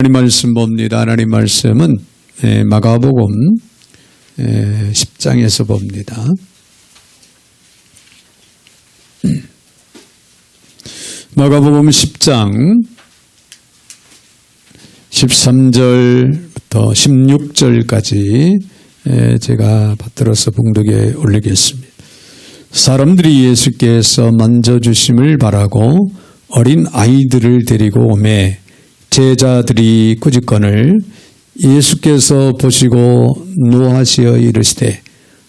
하나님 말씀 봅니다. 하나님 말씀은 마가복음 10장에서 봅니다. 마가복음 10장 13절부터 16절까지 제가 받들어서 봉독에 올리겠습니다. 사람들이 예수께서 만져주심을 바라고 어린 아이들을 데리고 오매 제자들이 꾸짖거늘 예수께서 보시고 노하시어 이르시되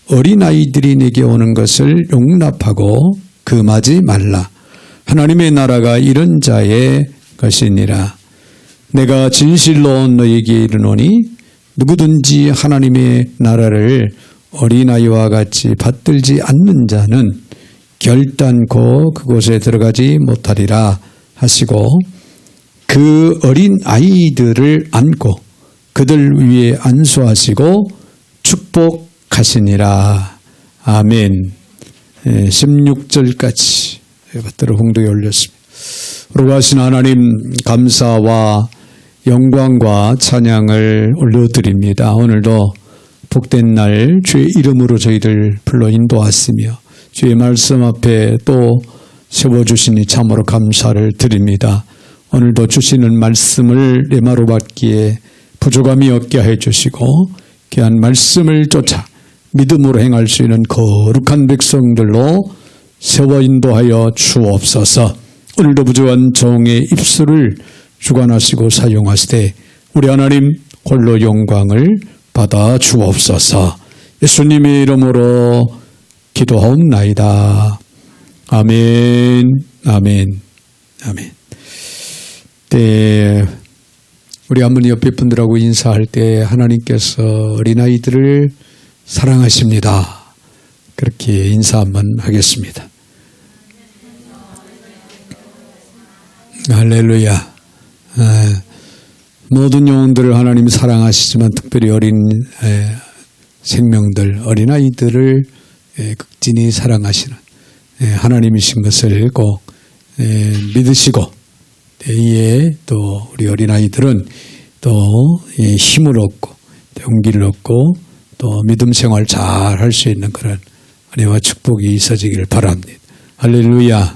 어린아이들이 내게 오는 것을 용납하고 금하지 말라. 하나님의 나라가 이런 자의 것이니라. 내가 진실로 너에게 이르노니 누구든지 하나님의 나라를 어린아이와 같이 받들지 않는 자는 결단코 그곳에 들어가지 못하리라 하시고 그 어린 아이들을 안고 그들 위에 안수하시고 축복하시니라. 아멘. 16절까지 받들어 홍도에 올렸습니다. 거룩하신 하나님 감사와 영광과 찬양을 올려드립니다. 오늘도 복된 날 주의 이름으로 저희를 불러 인도하시며 주의 말씀 앞에 또 세워주시니 참으로 감사를 드립니다. 오늘도 주시는 말씀을 내마로 받기에 부족함이 없게 해주시고 귀한 말씀을 쫓아 믿음으로 행할 수 있는 거룩한 백성들로 세워 인도하여 주옵소서. 오늘도 부족한 종의 입술을 주관하시고 사용하시되 우리 하나님 홀로 영광을 받아 주옵소서. 예수님의 이름으로 기도하옵나이다. 아멘. 아멘. 아멘. 때 우리 할머니 옆에 분들하고 인사할 때 하나님께서 어린아이들을 사랑하십니다. 그렇게 인사 한번 하겠습니다. 할렐루야. 모든 영혼들을 하나님 사랑하시지만 특별히 어린 생명들, 어린아이들을 극진히 사랑하시는 하나님이신 것을 꼭 믿으시고 이에 또 우리 어린아이들은 또 힘을 얻고 용기를 얻고 또 믿음 생활 잘 할 수 있는 그런 은혜와 축복이 있어지기를 바랍니다. 할렐루야.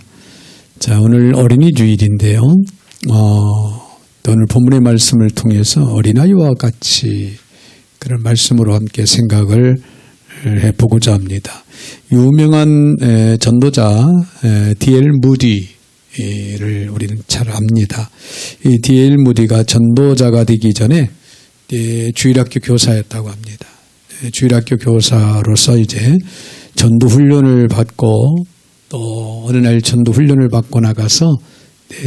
자, 오늘 어린이 주일인데요. 오늘 본문의 말씀을 통해서 어린아이와 같이 그런 말씀으로 함께 생각을 해보고자 합니다. 유명한 전도자 D.L. 무디를 우리는 잘 압니다. 이 D.L. 무디가 전도자가 되기 전에 주일학교 교사였다고 합니다. 주일학교 교사로서 이제 전도 훈련을 받고 또 어느 날 전도 훈련을 받고 나가서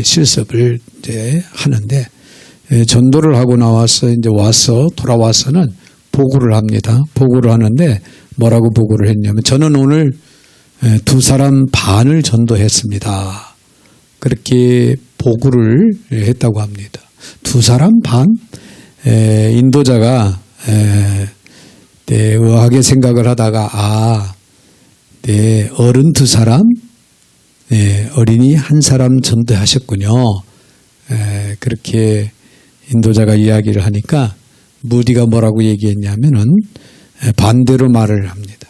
실습을 이제 하는데 전도를 하고 나와서 이제 돌아와서는 보고를 합니다. 보고를 하는데 뭐라고 보고를 했냐면 저는 오늘 2사람 반을 전도했습니다. 그렇게 보고를 했다고 합니다. 2사람 반? 인도자가 의아하게 생각을 하다가 어른 2사람, 어린이 1사람 전도하셨군요. 그렇게 인도자가 이야기를 하니까 무디가 뭐라고 얘기했냐면은 반대로 말을 합니다.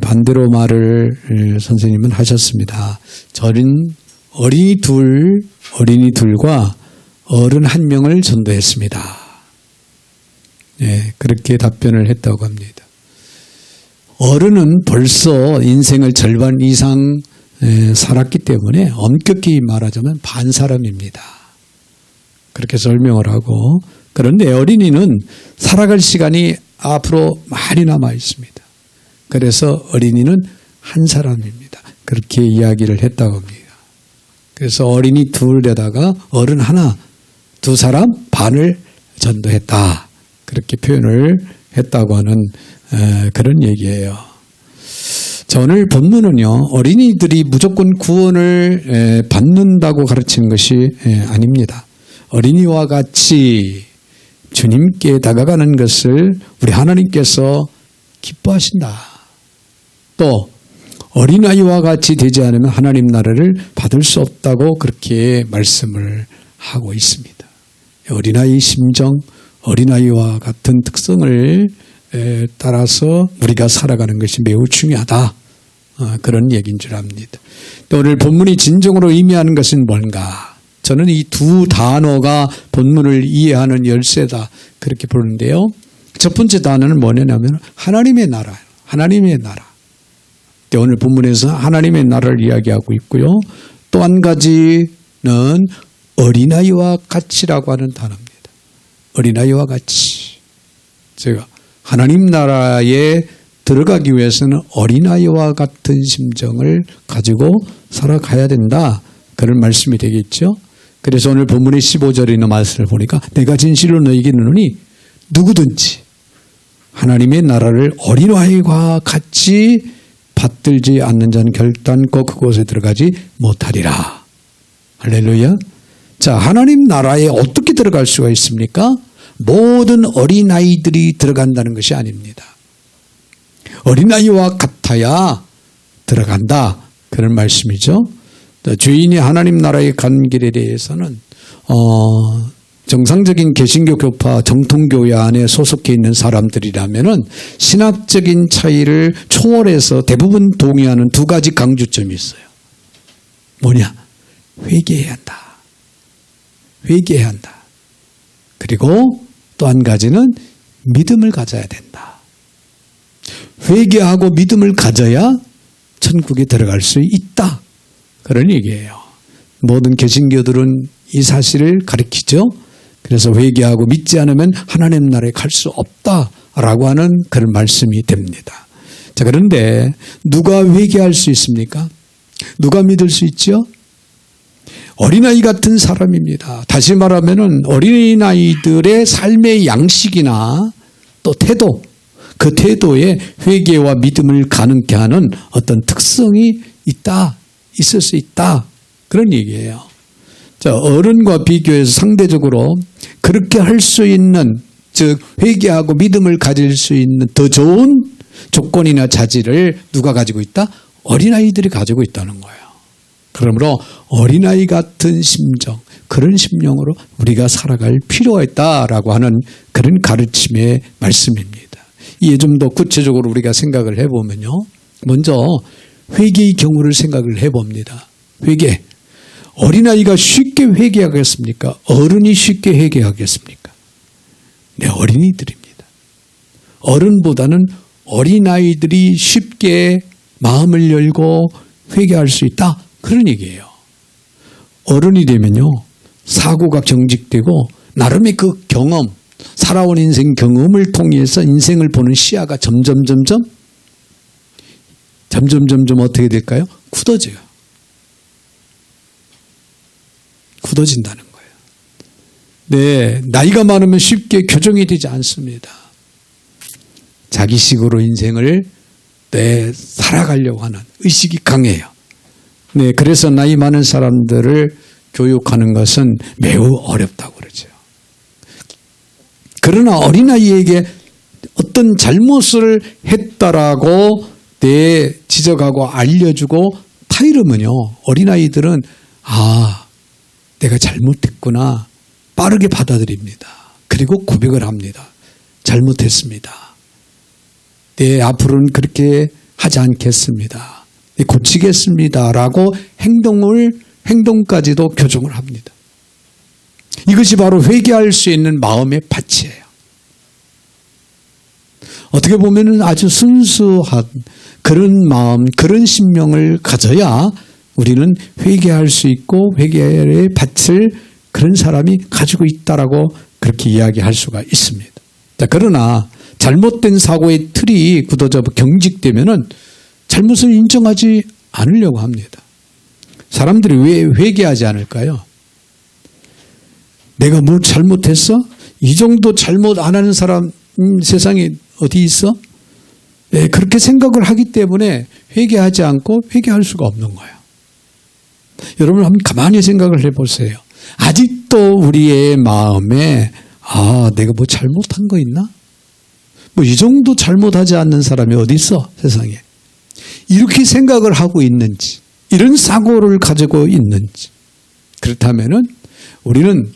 반대로 말을 선생님은 하셨습니다. 어린이 둘과 어른 1명을 전도했습니다. 그렇게 답변을 했다고 합니다. 어른은 벌써 인생을 절반 이상 살았기 때문에 엄격히 말하자면 반 사람입니다. 그렇게 설명을 하고 그런데 어린이는 살아갈 시간이 앞으로 많이 남아 있습니다. 그래서 어린이는 1사람입니다. 그렇게 이야기를 했다고 합니다. 그래서 어린이 2에다가 어른 1, 2사람 반을 전도했다. 그렇게 표현을 했다고 하는 그런 얘기예요. 자, 오늘 본문은요, 어린이들이 무조건 구원을 받는다고 가르치는 것이 아닙니다. 어린이와 같이 주님께 다가가는 것을 우리 하나님께서 기뻐하신다. 또 어린아이와 같이 되지 않으면 하나님 나라를 받을 수 없다고 그렇게 말씀을 하고 있습니다. 어린아이 심정, 어린아이와 같은 특성을 따라서 우리가 살아가는 것이 매우 중요하다. 그런 얘기인 줄 압니다. 또 오늘 본문이 진정으로 의미하는 것은 뭔가? 저는 이 두 단어가 본문을 이해하는 열쇠다 그렇게 보는데요. 첫 번째 단어는 뭐냐면 하나님의 나라예요. 하나님의 나라. 오늘 본문에서 하나님의 나라를 이야기하고 있고요. 또 한 가지는 어린아이와 같이라고 하는 단어입니다. 어린아이와 같이. 제가 하나님 나라에 들어가기 위해서는 어린아이와 같은 심정을 가지고 살아가야 된다. 그런 말씀이 되겠죠. 그래서 오늘 본문의 15절에 있는 말씀을 보니까 내가 진실로 너희에게 이르노니 누구든지 하나님의 나라를 어린아이와 같이 받들지 않는 자는 결단코 그곳에 들어가지 못하리라. 할렐루야. 자, 하나님 나라에 어떻게 들어갈 수가 있습니까? 모든 어린아이들이 들어간다는 것이 아닙니다. 어린아이와 같아야 들어간다. 그런 말씀이죠. 죄인이 하나님 나라에 간 길에 대해서는 정상적인 개신교 교파 정통교회 안에 소속해 있는 사람들이라면은 신학적인 차이를 초월해서 대부분 동의하는 두 가지 강조점이 있어요. 뭐냐? 회개해야 한다. 회개해야 한다. 그리고 또 한 가지는 믿음을 가져야 된다. 회개하고 믿음을 가져야 천국에 들어갈 수 있다. 그런 얘기예요. 모든 개신교들은 이 사실을 가르치죠. 그래서 회개하고 믿지 않으면 하나님 나라에 갈 수 없다라고 하는 그런 말씀이 됩니다. 자, 그런데 누가 회개할 수 있습니까? 누가 믿을 수 있죠? 어린아이 같은 사람입니다. 다시 말하면은 어린아이들의 삶의 양식이나 또 태도, 그 태도에 회개와 믿음을 가능케 하는 어떤 특성이 있다, 있을 수 있다. 그런 얘기예요. 자, 어른과 비교해서 상대적으로 그렇게 할 수 있는, 즉 회개하고 믿음을 가질 수 있는 더 좋은 조건이나 자질을 누가 가지고 있다? 어린아이들이 가지고 있다는 거예요. 그러므로 어린아이 같은 심정, 그런 심령으로 우리가 살아갈 필요가 있다라고 하는 그런 가르침의 말씀입니다. 이에 좀 더 구체적으로 우리가 생각을 해보면요. 먼저 회개의 경우를 생각을 해봅니다. 회개. 어린아이가 쉽게 회개하겠습니까? 어른이 쉽게 회개하겠습니까? 네, 어린이들입니다. 어른보다는 어린아이들이 쉽게 마음을 열고 회개할 수 있다. 그런 얘기예요. 어른이 되면요. 사고가 경직되고 나름의 그 경험, 살아온 인생 경험을 통해서 인생을 보는 시야가 점점 어떻게 될까요? 굳어져요. 굳어진다는 거예요. 네, 나이가 많으면 쉽게 교정이 되지 않습니다. 자기식으로 인생을 살아가려고 하는 의식이 강해요. 네, 그래서 나이 많은 사람들을 교육하는 것은 매우 어렵다고 그러죠. 그러나 어린아이에게 어떤 잘못을 했다라고 지적하고 알려주고 타이르면요, 어린아이들은 내가 잘못했구나 빠르게 받아들입니다. 그리고 고백을 합니다. 잘못했습니다. 네, 앞으로는 그렇게 하지 않겠습니다. 네, 고치겠습니다. 라고 행동까지도 교정을 합니다. 이것이 바로 회개할 수 있는 마음의 밭이에요. 어떻게 보면 아주 순수한 그런 마음, 그런 심령을 가져야 우리는 회개할 수 있고 회개의 밭을 그런 사람이 가지고 있다라고 그렇게 이야기할 수가 있습니다. 자, 그러나 잘못된 사고의 틀이 굳어져 경직되면은 잘못을 인정하지 않으려고 합니다. 사람들이 왜 회개하지 않을까요? 내가 뭐 잘못했어? 이 정도 잘못 안 하는 사람 세상에 어디 있어? 네, 그렇게 생각을 하기 때문에 회개하지 않고 회개할 수가 없는 거예요. 여러분 한번 가만히 생각을 해보세요. 아직도 우리의 마음에 내가 뭐 잘못한 거 있나? 뭐 이 정도 잘못하지 않는 사람이 어디 있어? 세상에. 이렇게 생각을 하고 있는지, 이런 사고를 가지고 있는지. 그렇다면은 우리는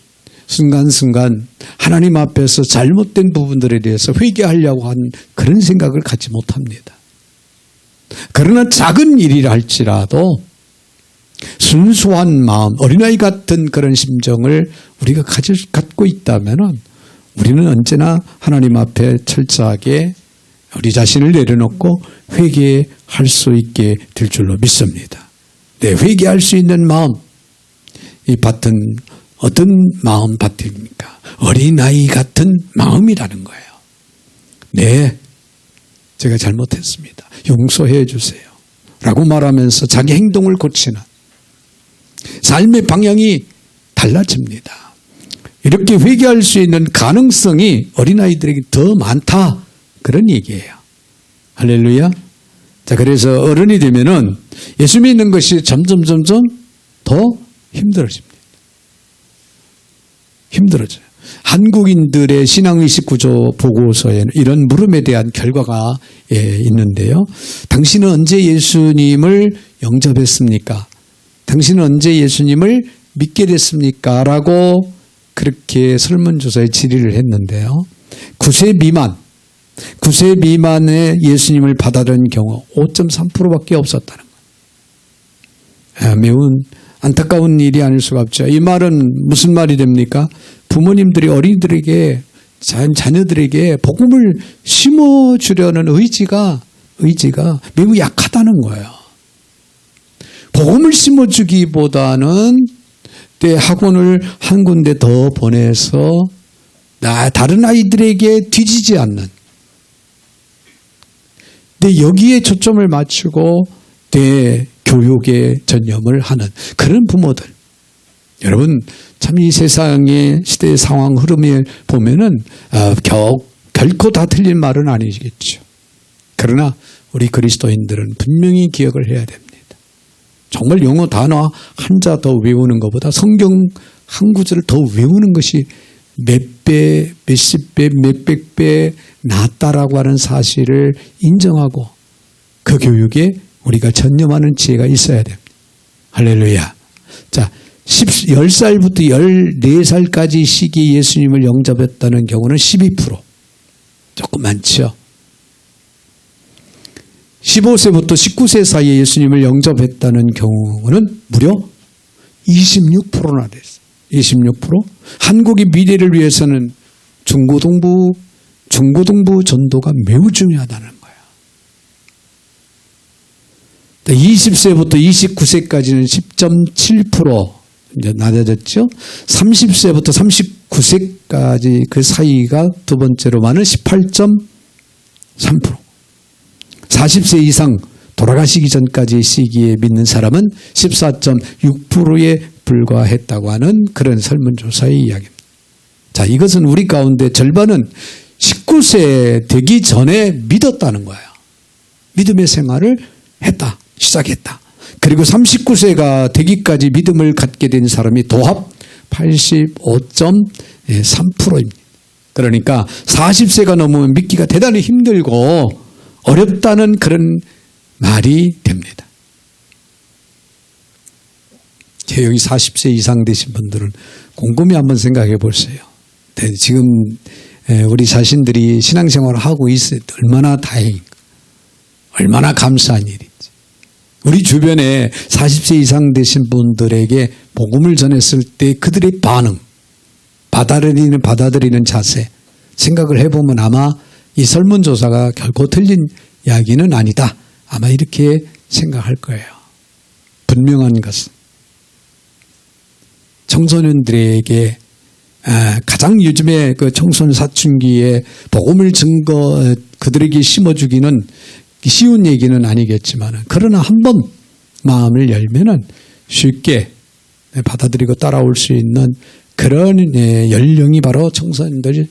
순간순간 하나님 앞에서 잘못된 부분들에 대해서 회개하려고 한 그런 생각을 갖지 못합니다. 그러나 작은 일이라 할지라도 순수한 마음, 어린아이 같은 그런 심정을 우리가 갖고 있다면 우리는 언제나 하나님 앞에 철저하게 우리 자신을 내려놓고 회개할 수 있게 될 줄로 믿습니다. 네, 회개할 수 있는 마음, 이 밭은 어떤 마음 밭입니까? 어린아이 같은 마음이라는 거예요. 네, 제가 잘못했습니다. 용서해 주세요. 라고 말하면서 자기 행동을 고치는 삶의 방향이 달라집니다. 이렇게 회개할 수 있는 가능성이 어린아이들에게 더 많다. 그런 얘기예요. 할렐루야. 자, 그래서 어른이 되면은 예수 믿는 것이 점점 더 힘들어집니다. 힘들어져요. 한국인들의 신앙의식 구조 보고서에는 이런 물음에 대한 결과가 있는데요. 당신은 언제 예수님을 영접했습니까? 당신은 언제 예수님을 믿게 됐습니까? 라고 그렇게 설문조사에 질의를 했는데요. 9세 미만의 예수님을 받아들인 경우 5.3%밖에 없었다는 거예요. 매우 안타까운 일이 아닐 수가 없죠. 이 말은 무슨 말이 됩니까? 부모님들이 어린이들에게, 자녀들에게 복음을 심어주려는 의지가 매우 약하다는 거예요. 복음을 심어주기보다는 때 학원을 한 군데 더 보내서 다른 아이들에게 뒤지지 않는, 근데 여기에 초점을 맞추고 교육에 전념을 하는 그런 부모들. 여러분, 참 이 세상의 시대의 상황 흐름을 보면은 결코 다 틀린 말은 아니겠죠. 그러나 우리 그리스도인들은 분명히 기억을 해야 됩니다. 정말 영어 단어 한자 더 외우는 것보다 성경 한 구절을 더 외우는 것이 몇 배, 몇십 배, 몇백 배 낫다라고 하는 사실을 인정하고 그 교육에 우리가 전념하는 지혜가 있어야 됩니다. 할렐루야. 자, 10살부터 14살까지 시기에 예수님을 영접했다는 경우는 12%. 조금 많죠. 15세부터 19세 사이에 예수님을 영접했다는 경우는 무려 26%나 됐어요. 26%. 한국의 미래를 위해서는 중고등부 전도가 매우 중요하다는 거예요. 20세부터 29세까지는 10.7% 이제 낮아졌죠. 30세부터 39세까지 그 사이가 두 번째로 많은 18.3%. 40세 이상 돌아가시기 전까지 시기에 믿는 사람은 14.6%에 불과했다고 하는 그런 설문조사의 이야기입니다. 자, 이것은 우리 가운데 절반은 19세 되기 전에 믿었다는 거예요. 믿음의 생활을 시작했다. 그리고 39세가 되기까지 믿음을 갖게 된 사람이 도합 85.3%입니다. 그러니까 40세가 넘으면 믿기가 대단히 힘들고 어렵다는 그런 말이 됩니다. 여기 40세 이상 되신 분들은 곰곰이 한번 생각해 보세요. 지금 우리 자신들이 신앙생활을 하고 있을 때 얼마나 다행인가, 얼마나 감사한 일인지. 우리 주변에 40세 이상 되신 분들에게 복음을 전했을 때 그들의 반응, 받아들이는 자세, 생각을 해보면 아마 이 설문조사가 결코 틀린 이야기는 아니다. 아마 이렇게 생각할 거예요. 분명한 것은 청소년들에게 가장 요즘에 그 청소년 사춘기에 복음을 그들에게 심어주기는 쉬운 얘기는 아니겠지만, 그러나 한번 마음을 열면은 쉽게 받아들이고 따라올 수 있는 그런 연령이 바로 청소년들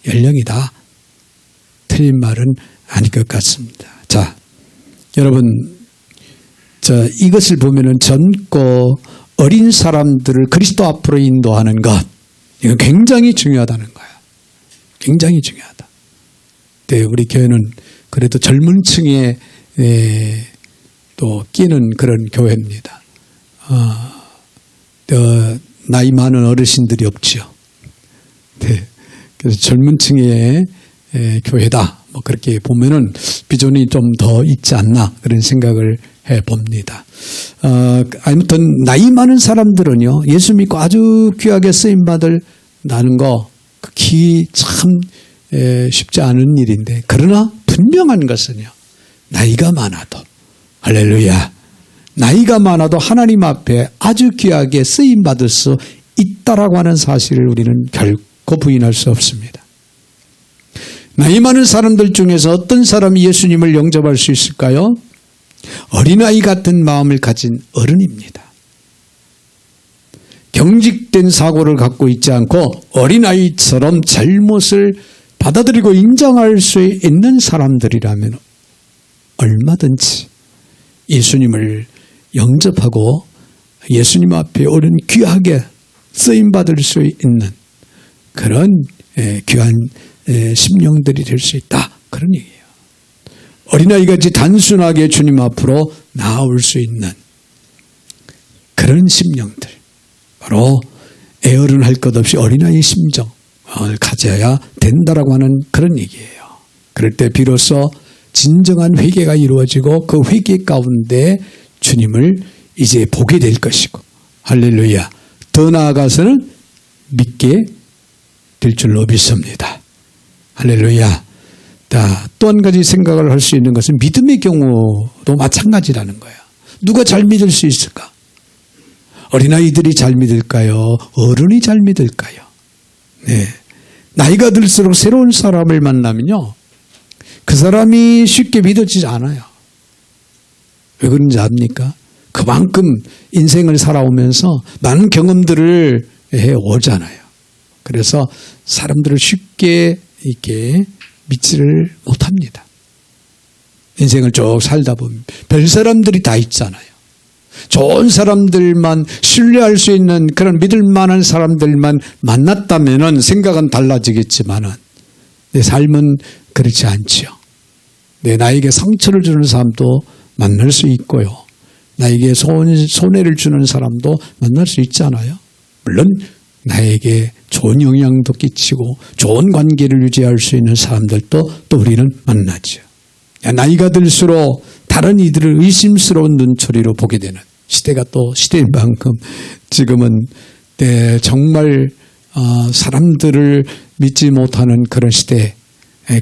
연령이다. 틀린 말은 아닐 것 같습니다. 자, 여러분, 이것을 보면은 젊고 어린 사람들을 그리스도 앞으로 인도하는 것, 이거 굉장히 중요하다는 거예요. 굉장히 중요하다. 네, 우리 교회는 그래도 젊은 층에 또 끼는 그런 교회입니다. 나이 많은 어르신들이 없지요. 네. 그래서 젊은 층의 교회다. 뭐 그렇게 보면은 비전이 좀 더 있지 않나 그런 생각을 해 봅니다. 아무튼 나이 많은 사람들은요, 예수 믿고 아주 귀하게 쓰임받을 나는 거 극히 참 쉽지 않은 일인데, 그러나 분명한 것은요, 나이가 많아도, 할렐루야, 나이가 많아도 하나님 앞에 아주 귀하게 쓰임받을 수 있다라고 하는 사실을 우리는 결코 부인할 수 없습니다. 나이 많은 사람들 중에서 어떤 사람이 예수님을 영접할 수 있을까요? 어린아이 같은 마음을 가진 어른입니다. 경직된 사고를 갖고 있지 않고 어린아이처럼 잘못을 받아들이고 인정할 수 있는 사람들이라면 얼마든지 예수님을 영접하고 예수님 앞에 옳은 귀하게 쓰임받을 수 있는 그런 귀한 심령들이 될 수 있다. 그런 얘기예요. 어린아이같이 단순하게 주님 앞으로 나아올 수 있는 그런 심령들, 바로 애어른할 것 없이 어린아이 심정을 가져야 된다라고 하는 그런 얘기예요. 그럴 때 비로소 진정한 회개가 이루어지고 그 회개 가운데 주님을 이제 보게 될 것이고, 할렐루야, 더 나아가서는 믿게 될 줄로 믿습니다. 할렐루야. 또 한 가지 생각을 할 수 있는 것은 믿음의 경우도 마찬가지라는 거예요. 누가 잘 믿을 수 있을까? 어린아이들이 잘 믿을까요? 어른이 잘 믿을까요? 네. 나이가 들수록 새로운 사람을 만나면요, 그 사람이 쉽게 믿어지지 않아요. 왜 그런지 압니까? 그만큼 인생을 살아오면서 많은 경험들을 해오잖아요. 그래서 사람들을 쉽게 이렇게 믿지를 못합니다. 인생을 쭉 살다 보면 별 사람들이 다 있잖아요. 좋은 사람들만, 신뢰할 수 있는 그런 믿을 만한 사람들만 만났다면 생각은 달라지겠지만은 내 삶은 그렇지 않지요. 나에게 상처를 주는 사람도 만날 수 있고요, 나에게 손해를 주는 사람도 만날 수 있잖아요. 물론 나에게 좋은 영향도 끼치고 좋은 관계를 유지할 수 있는 사람들도 또 우리는 만나죠. 나이가 들수록 다른 이들을 의심스러운 눈초리로 보게 되는 시대가 또 시대인 만큼 지금은 정말 사람들을 믿지 못하는 그런 시대,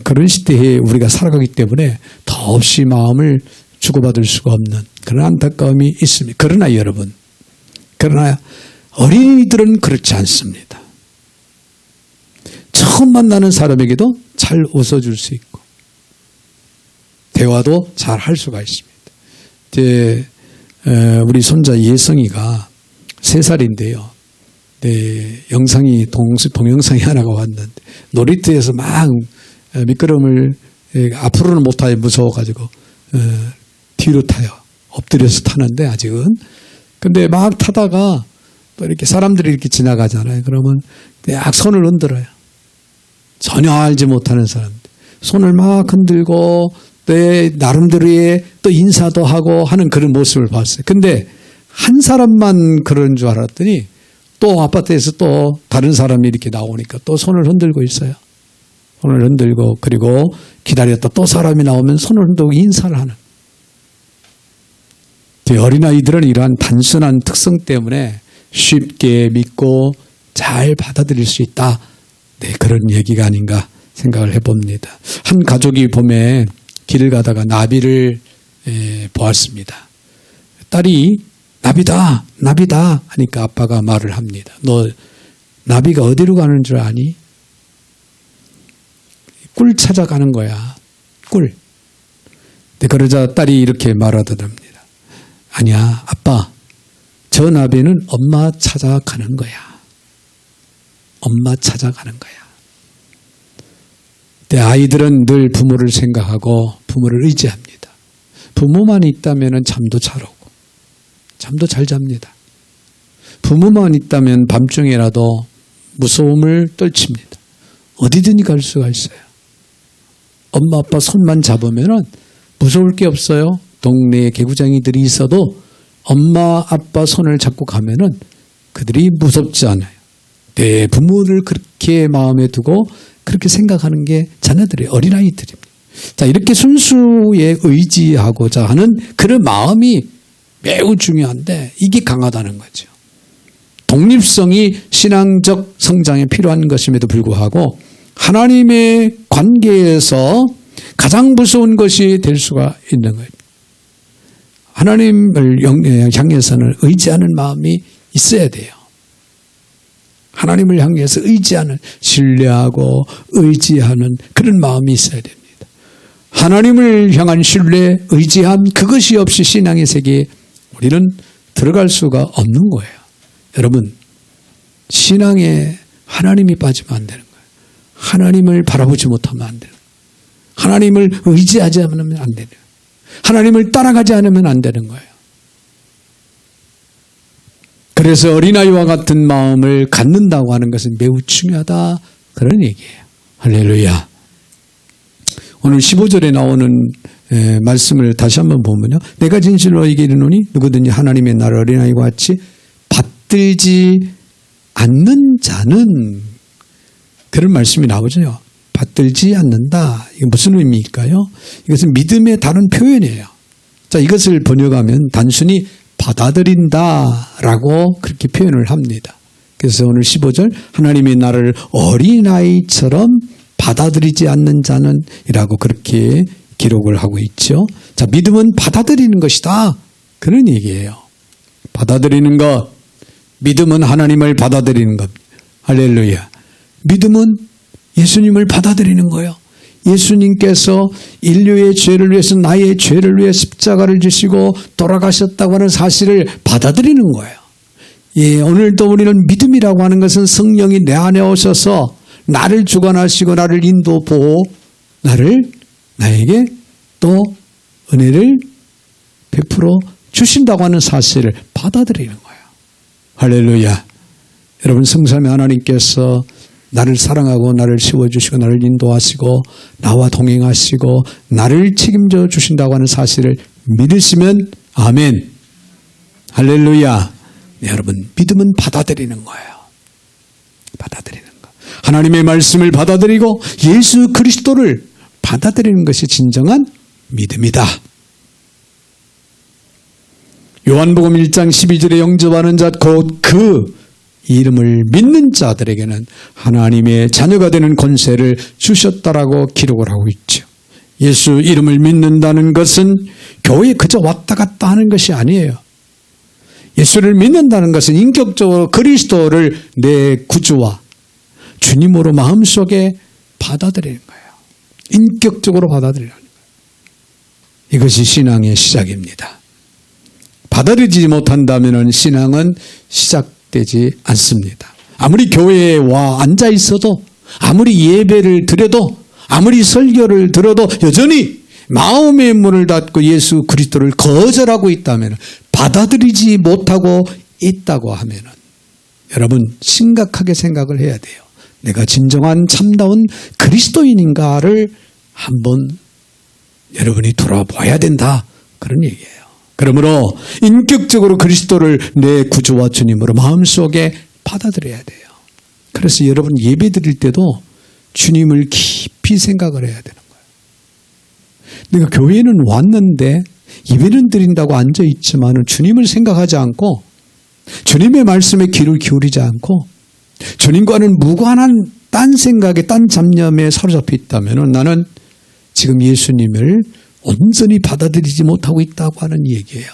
그런 시대에 우리가 살아가기 때문에 더없이 마음을 주고받을 수가 없는 그런 안타까움이 있습니다. 그러나 여러분, 어린이들은 그렇지 않습니다. 처음 만나는 사람에게도 잘 웃어줄 수 있고 대화도 잘 할 수가 있습니다. 우리 손자 예성이가 3살인데요. 영상이 동영상이 하나가 왔는데 놀이터에서 막 미끄럼을 앞으로는 못 타요. 무서워가지고 뒤로 타요. 엎드려서 타는데 아직은. 근데 막 타다가 또 이렇게 사람들이 이렇게 지나가잖아요. 그러면 막 손을 흔들어요. 전혀 알지 못하는 사람들. 손을 막 흔들고 내 나름대로의 또 인사도 하고 하는 그런 모습을 봤어요. 근데 한 사람만 그런 줄 알았더니 또 아파트에서 또 다른 사람이 이렇게 나오니까 또 손을 흔들고 있어요. 손을 흔들고, 그리고 기다렸다 또 사람이 나오면 손을 흔들고 인사를 하는. 어린아이들은 이러한 단순한 특성 때문에 쉽게 믿고 잘 받아들일 수 있다. 그런 얘기가 아닌가 생각을 해봅니다. 한 가족이 봄에 길을 가다가 나비를 보았습니다. 딸이 나비다, 나비다 하니까 아빠가 말을 합니다. 너 나비가 어디로 가는 줄 아니? 꿀 찾아가는 거야. 꿀. 그러자 딸이 이렇게 말하더랍니다. 아니야, 아빠. 저 나비는 엄마 찾아가는 거야. 엄마 찾아가는 거야. 아이들은 늘 부모를 생각하고 부모를 의지합니다. 부모만 있다면 잠도 잘 오고 잠도 잘 잡니다. 부모만 있다면 밤중에라도 무서움을 떨칩니다. 어디든지 갈 수가 있어요. 엄마 아빠 손만 잡으면 무서울 게 없어요. 동네에 개구장이들이 있어도 엄마 아빠 손을 잡고 가면은 그들이 무섭지 않아요. 부모를 그렇게 마음에 두고 그렇게 생각하는 게 자녀들의 어린아이들입니다. 자, 이렇게 순수에 의지하고자 하는 그런 마음이 매우 중요한데 이게 강하다는 거죠. 독립성이 신앙적 성장에 필요한 것임에도 불구하고 하나님의 관계에서 가장 무서운 것이 될 수가 있는 거예요. 하나님을 향해서는 의지하는 마음이 있어야 돼요. 하나님을 향해서 의지하는, 신뢰하고 의지하는 그런 마음이 있어야 됩니다. 하나님을 향한 신뢰, 의지함, 그것이 없이 신앙의 세계에 우리는 들어갈 수가 없는 거예요. 여러분, 신앙에 하나님이 빠지면 안 되는 거예요. 하나님을 바라보지 못하면 안 되는 거예요. 하나님을 의지하지 않으면 안 되는 거예요. 하나님을 따라가지 않으면 안 되는 거예요. 그래서 어린아이와 같은 마음을 갖는다고 하는 것은 매우 중요하다, 그런 얘기예요. 할렐루야. 오늘 15절에 나오는 말씀을 다시 한번 보면요. 내가 진실로 너희에게 이르노니 누구든지 하나님의 나라를 어린아이와 같이 받들지 않는 자는, 그런 말씀이 나오죠. 받들지 않는다. 이게 무슨 의미일까요? 이것은 믿음의 다른 표현이에요. 자, 이것을 번역하면 단순히 받아들인다라고 그렇게 표현을 합니다. 그래서 오늘 15절 하나님의 나라를 어린아이처럼 받아들이지 않는 자는 이라고 그렇게 기록을 하고 있죠. 자, 믿음은 받아들이는 것이다, 그런 얘기예요. 받아들이는 것, 믿음은 하나님을 받아들이는 것. 할렐루야. 믿음은 예수님을 받아들이는 거예요. 예수님께서 인류의 죄를 위해서, 나의 죄를 위해 십자가를 지시고 돌아가셨다고 하는 사실을 받아들이는 거예요. 예, 오늘도 우리는 믿음이라고 하는 것은 성령이 내 안에 오셔서 나를 주관하시고 나를 인도 보호, 나에게 또 은혜를 베풀어 주신다고 하는 사실을 받아들이는 거예요. 할렐루야. 여러분, 성삼위 하나님께서 나를 사랑하고 나를 세워주시고 나를 인도하시고 나와 동행하시고 나를 책임져 주신다고 하는 사실을 믿으시면 아멘. 할렐루야. 네, 여러분, 믿음은 받아들이는 거예요. 받아들이는 거. 하나님의 말씀을 받아들이고 예수 그리스도를 받아들이는 것이 진정한 믿음이다. 요한복음 1장 12절에 영접하는 자 곧 그 이름을 믿는 자들에게는 하나님의 자녀가 되는 권세를 주셨다라고 기록을 하고 있죠. 예수 이름을 믿는다는 것은 교회에 그저 왔다 갔다 하는 것이 아니에요. 예수를 믿는다는 것은 인격적으로 그리스도를 내 구주와 주님으로 마음속에 받아들이는 거예요. 인격적으로 받아들이는 거예요. 이것이 신앙의 시작입니다. 받아들이지 못한다면 신앙은 시작되지 않습니다. 아무리 교회에 와 앉아 있어도, 아무리 예배를 드려도, 아무리 설교를 들어도 여전히 마음의 문을 닫고 예수 그리스도를 거절하고 있다면, 받아들이지 못하고 있다고 하면 여러분 심각하게 생각을 해야 돼요. 내가 진정한 참다운 그리스도인인가를 한번 여러분이 돌아봐야 된다, 그런 얘기예요. 그러므로 인격적으로 그리스도를 내 구주와 주님으로 마음속에 받아들여야 돼요. 그래서 여러분 예배 드릴 때도 주님을 깊이 생각을 해야 되는 거예요. 내가 교회는 왔는데 예배는 드린다고 앉아있지만 주님을 생각하지 않고 주님의 말씀에 귀를 기울이지 않고 주님과는 무관한 딴 생각에 딴 잡념에 사로잡혀 있다면 나는 지금 예수님을 온전히 받아들이지 못하고 있다고 하는 얘기예요.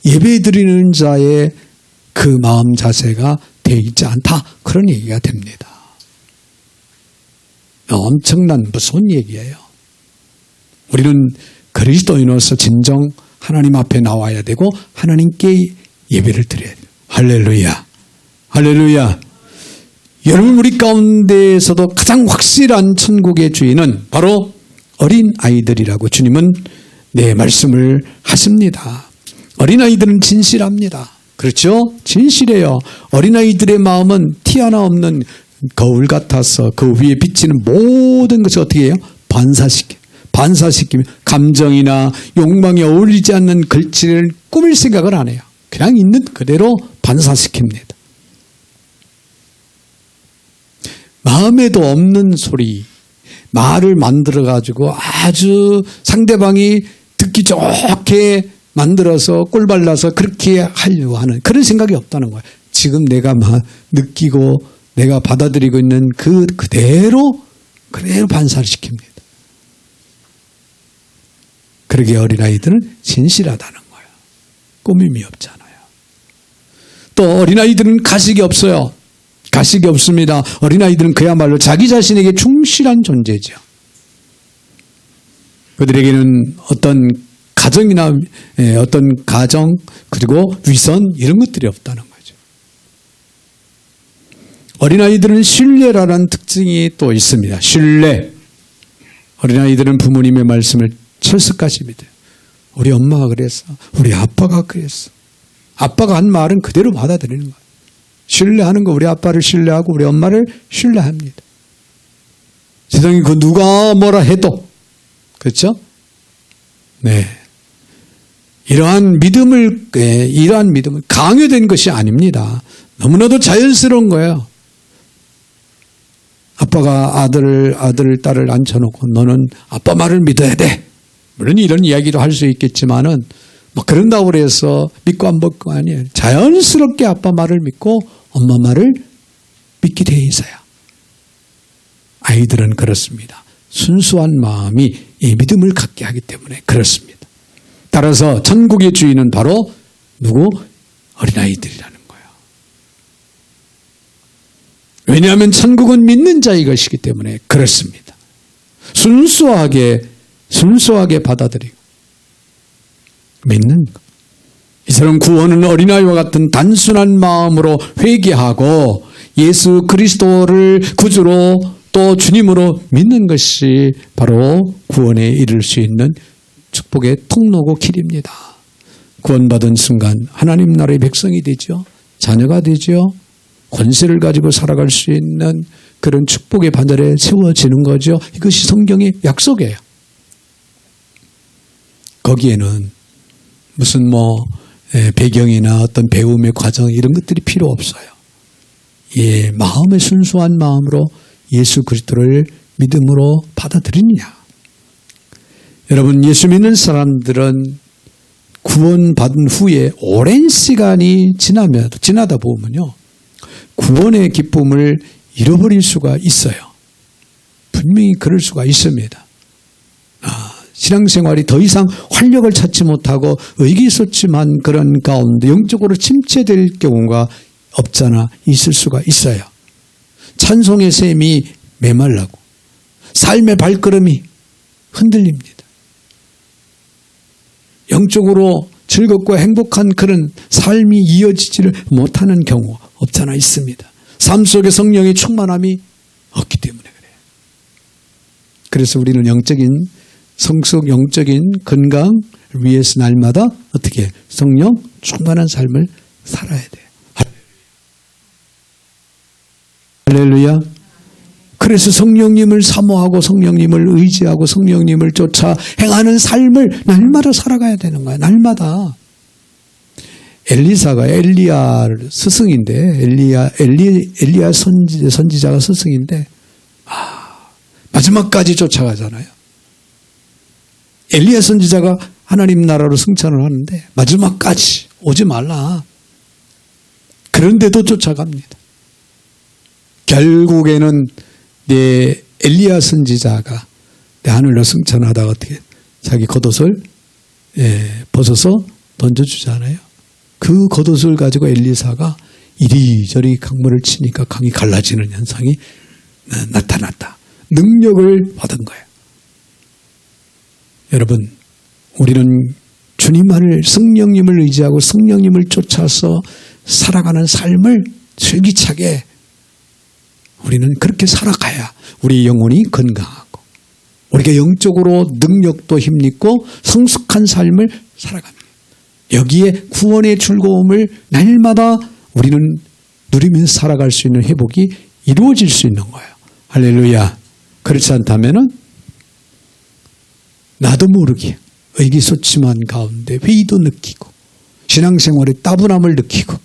예배 드리는 자의 그 마음 자세가 되어 있지 않다, 그런 얘기가 됩니다. 엄청난 무서운 얘기예요. 우리는 그리스도인으로서 진정 하나님 앞에 나와야 되고 하나님께 예배를 드려야 돼요. 할렐루야. 할렐루야. 여러분, 우리 가운데에서도 가장 확실한 천국의 주인은 바로 어린아이들이라고 주님은 말씀을 하십니다. 어린아이들은 진실합니다. 그렇죠? 진실해요. 어린아이들의 마음은 티 하나 없는 거울 같아서 그 위에 비치는 모든 것을 어떻게 해요? 반사시키며 감정이나 욕망에 어울리지 않는 글씨를 꾸밀 생각을 안 해요. 그냥 있는 그대로 반사시킵니다. 마음에도 없는 소리, 말을 만들어가지고 아주 상대방이 듣기 좋게 만들어서 꼴발라서 그렇게 하려고 하는 그런 생각이 없다는 거예요. 지금 내가 느끼고 내가 받아들이고 있는 그대로 반사를 시킵니다. 그러기에 어린아이들은 진실하다는 거예요. 꾸밈이 없잖아요. 또 어린아이들은 가식이 없어요. 가식이 없습니다. 어린아이들은 그야말로 자기 자신에게 충실한 존재죠. 그들에게는 어떤 가정이나 어떤 가정 그리고 위선 이런 것들이 없다는 거죠. 어린아이들은 신뢰라는 특징이 또 있습니다. 신뢰. 어린아이들은 부모님의 말씀을 철석까지 믿어요. 우리 엄마가 그랬어. 우리 아빠가 그랬어. 아빠가 한 말은 그대로 받아들이는 거예요. 신뢰하는 거 우리 아빠를 신뢰하고 우리 엄마를 신뢰합니다. 세상에 그 누가 뭐라 해도 그렇죠? 네. 이러한 믿음은 강요된 것이 아닙니다. 너무나도 자연스러운 거예요. 아빠가 아들을 딸을 앉혀놓고 너는 아빠 말을 믿어야 돼. 물론 이런 이야기도 할 수 있겠지만은 뭐 그런다고 해서 믿고 안 믿고 아니에요. 자연스럽게 아빠 말을 믿고 엄마 말을 믿게 돼 있어요. 아이들은 그렇습니다. 순수한 마음이 이 믿음을 갖게 하기 때문에 그렇습니다. 따라서 천국의 주인은 바로 누구? 어린아이들이라는 거예요. 왜냐하면 천국은 믿는 자의 것이기 때문에 그렇습니다. 순수하게 받아들이고 믿는 것. 이처럼 구원은 어린아이와 같은 단순한 마음으로 회개하고 예수 그리스도를 구주로 또 주님으로 믿는 것이 바로 구원에 이를 수 있는 축복의 통로고 길입니다. 구원받은 순간 하나님 나라의 백성이 되죠. 자녀가 되죠. 권세를 가지고 살아갈 수 있는 그런 축복의 반열에 세워지는 거죠. 이것이 성경의 약속이에요. 거기에는 무슨 배경이나 어떤 배움의 과정 이런 것들이 필요 없어요. 예, 마음의 순수한 마음으로 예수 그리스도를 믿음으로 받아들이느냐. 여러분, 예수 믿는 사람들은 구원받은 후에 오랜 시간이 지나다 보면요, 구원의 기쁨을 잃어버릴 수가 있어요. 분명히 그럴 수가 있습니다. 신앙생활이 더 이상 활력을 찾지 못하고 의기소침한 그런 가운데 영적으로 침체될 경우가 없잖아 있을 수가 있어요. 찬송의 셈이 메말라고 삶의 발걸음이 흔들립니다. 영적으로 즐겁고 행복한 그런 삶이 이어지지를 못하는 경우가 없잖아 있습니다. 삶 속에 성령의 충만함이 없기 때문에 그래요. 그래서 우리는 영적인 건강을 위해서 날마다 어떻게 성령 충만한 삶을 살아야 돼요. 할렐루야. 그래서 성령님을 사모하고 성령님을 의지하고 성령님을 쫓아 행하는 삶을 날마다 살아가야 되는 거야. 날마다. 엘리사가 엘리야 스승인데 엘리야 선지자가 스승인데 마지막까지 쫓아가잖아요. 엘리야 선지자가 하나님 나라로 승천을 하는데 마지막까지 오지 말라. 그런데도 쫓아갑니다. 결국에는 엘리야 선지자가 하늘로 승천하다가 어떻게 자기 겉옷을 벗어서 던져주잖아요. 그 겉옷을 가지고 엘리사가 이리저리 강물을 치니까 강이 갈라지는 현상이 나타났다. 능력을 받은 거예요. 여러분, 우리는 주님만을 성령님을 의지하고 성령님을 쫓아서 살아가는 삶을 슬기차게 우리는 그렇게 살아가야 우리 영혼이 건강하고 우리가 영적으로 능력도 힘있고 성숙한 삶을 살아갑니다. 여기에 구원의 즐거움을 날마다 우리는 누리면서 살아갈 수 있는 회복이 이루어질 수 있는 거예요. 할렐루야. 그렇지 않다면은 나도 모르게 의기소침한 가운데 회의도 느끼고 신앙생활에 따분함을 느끼고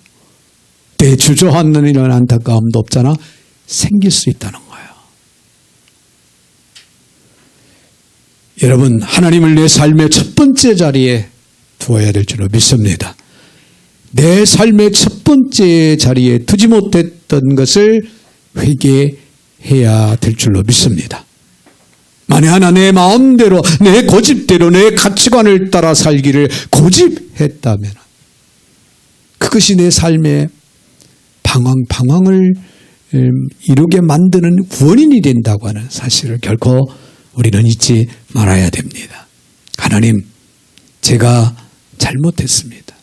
때 주저앉는 이런 안타까움도 없잖아 생길 수 있다는 거예요. 여러분, 하나님을 내 삶의 첫 번째 자리에 두어야 될 줄로 믿습니다. 내 삶의 첫 번째 자리에 두지 못했던 것을 회개해야 될 줄로 믿습니다. 만에 하나 내 마음대로, 내 고집대로, 내 가치관을 따라 살기를 고집했다면 그것이 내 삶의 방황을 이루게 만드는 원인이 된다고 하는 사실을 결코 우리는 잊지 말아야 됩니다. 하나님, 제가 잘못했습니다.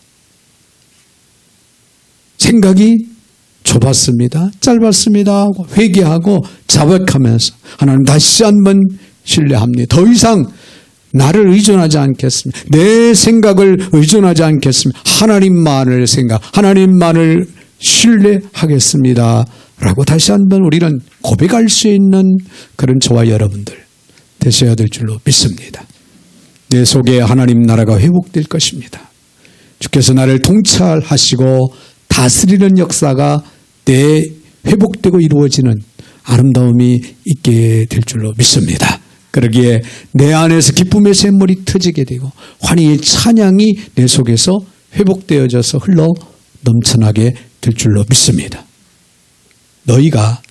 생각이 좁았습니다. 짧았습니다. 하고 회개하고 자백하면서 하나님 다시 한번 신뢰합니다. 더 이상 나를 의존하지 않겠습니다. 내 생각을 의존하지 않겠습니다. 하나님만을 하나님만을 신뢰하겠습니다. 라고 다시 한번 우리는 고백할 수 있는 그런 저와 여러분들 되셔야 될 줄로 믿습니다. 내 속에 하나님 나라가 회복될 것입니다. 주께서 나를 통찰하시고 다스리는 역사가 내 회복되고 이루어지는 아름다움이 있게 될 줄로 믿습니다. 그러기에 내 안에서 기쁨의 샘물이 터지게 되고 환희의 찬양이 내 속에서 회복되어져서 흘러 넘쳐나게 될 줄로 믿습니다. 너희가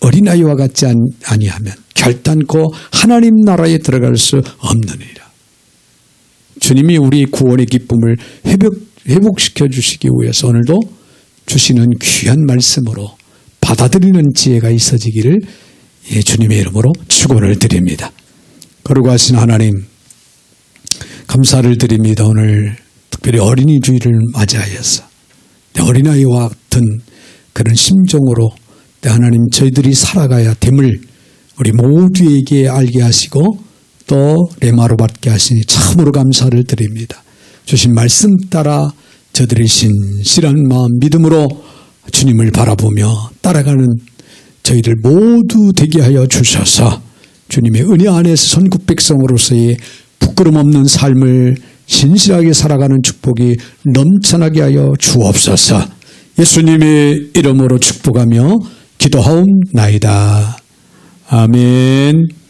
어린아이와 같지 아니하면 결단코 하나님 나라에 들어갈 수 없느니라. 주님이 우리 구원의 기쁨을 회복시켜 주시기 위해서 오늘도 주시는 귀한 말씀으로 받아들이는 지혜가 있어지기를 주님의 이름으로 축원을 드립니다. 거룩하신 하나님, 감사를 드립니다. 오늘 특별히 어린이 주일을 맞이하여서 어린아이와 같은 그런 심정으로 하나님 저희들이 살아가야 됨을 우리 모두에게 알게 하시고 또 레마로 받게 하시니 참으로 감사를 드립니다. 주신 말씀 따라 저들의 신실한 마음 믿음으로 주님을 바라보며 따라가는 저희들 모두 되게 하여 주셔서 주님의 은혜 안에서 선국 백성으로서의 부끄럼 없는 삶을 신실하게 살아가는 축복이 넘쳐나게 하여 주옵소서. 예수님의 이름으로 축복하며 기도하옵나이다. 아멘.